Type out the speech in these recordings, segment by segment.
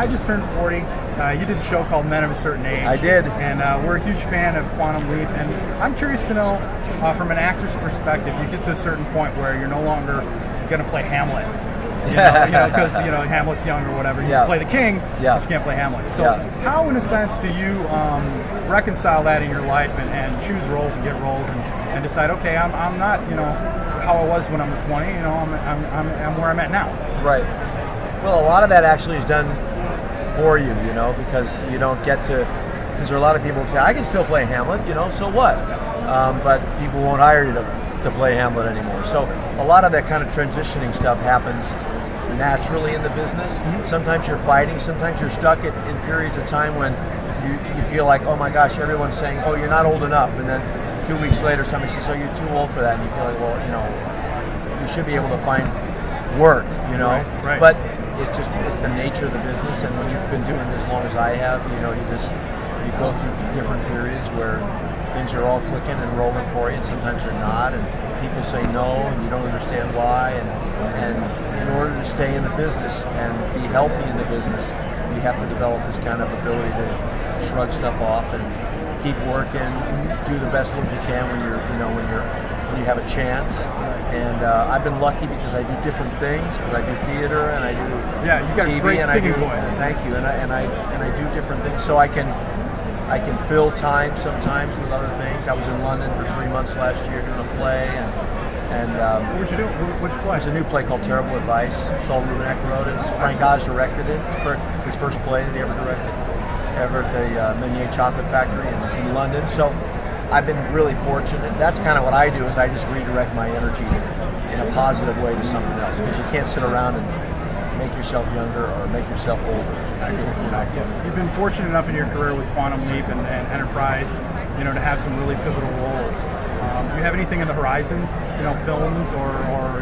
I just turned 40. You did a show called Men of a Certain Age. I did. And we're a huge fan of Quantum Leap. And I'm curious to know, from an actor's perspective, you get to a certain point where you're no longer going to play Hamlet. Because Hamlet's young or whatever. You can play the king, you just can't play Hamlet. So how, in a sense, do you reconcile that in your life and choose roles and get roles and decide, okay, I'm not, how I was when I was 20. I'm where I'm at now. Right. Well, a lot of that actually is done for you, because you don't get to. Because there are a lot of people who say, I can still play Hamlet, so what? But people won't hire you to play Hamlet anymore. So a lot of that kind of transitioning stuff happens naturally in the business. Mm-hmm. Sometimes you're fighting, sometimes you're stuck in periods of time when you feel like, oh my gosh, everyone's saying, oh, you're not old enough. And then 2 weeks later, somebody says, oh, you're too old for that. And you feel like, well, you should be able to find work, Right. But it's the nature of the business. And when you've been doing it as long as I have, you go through different periods where things are all clicking and rolling for you, and sometimes they're not, and people say no, and you don't understand why, and in order to stay in the business and be healthy in the business, you have to develop this kind of ability to shrug stuff off and keep working, do the best work you can when you have a chance. And I've been lucky because I do different things, because I do theater and I do you got TV, a great singing voice. Thank you, and I do different things, so I can fill time sometimes with other things. I was in London for 3 months last year doing a play, and what did you do? Which play? It's a new play called Terrible Advice. Saul Rubinek wrote it. Frank Oz directed it. His first play that he ever directed, ever at the Meunier Chocolate Factory in London. So I've been really fortunate. That's kind of what I do, is I just redirect my energy in a positive way to something else, because you can't sit around and make yourself younger or make yourself older. Excellent. You've been fortunate enough in your career with Quantum Leap and Enterprise, to have some really pivotal roles. Do you have anything in the horizon, films or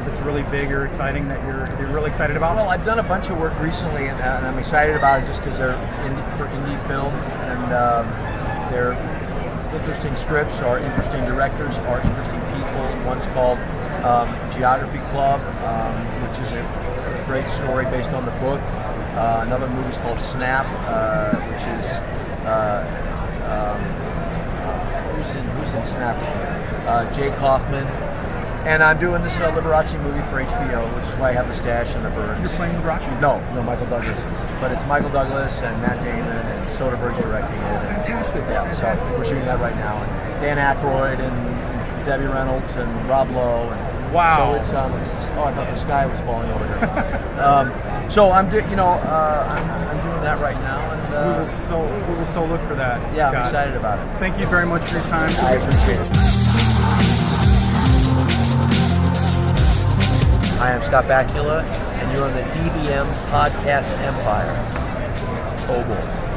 that's really big or exciting that you're really excited about? Well, I've done a bunch of work recently, and I'm excited about it just because they're for indie films, and they're interesting scripts or interesting directors or interesting people. One's called Geography Club, which is a great story based on the book. Another movie is called Snap, which is who's in Snap? Jake Hoffman. And I'm doing this Liberace movie for HBO, which is why I have the stash and the birds. You're playing Liberace? No, Michael Douglas is. But it's Michael Douglas and Matt Damon and Soderbergh's directing it. Oh, fantastic. Yeah, fantastic. So we're shooting that right now. And Dan Aykroyd and Debbie Reynolds and Rob Lowe. And wow. So it's I thought the sky was falling over here. So I'm doing that right now. And we will so look for that. Yeah, Scott. I'm excited about it. Thank you very much for your time. I appreciate it. Hi, I'm Scott Bakula, and you're on the DVM Podcast Empire. Oh boy.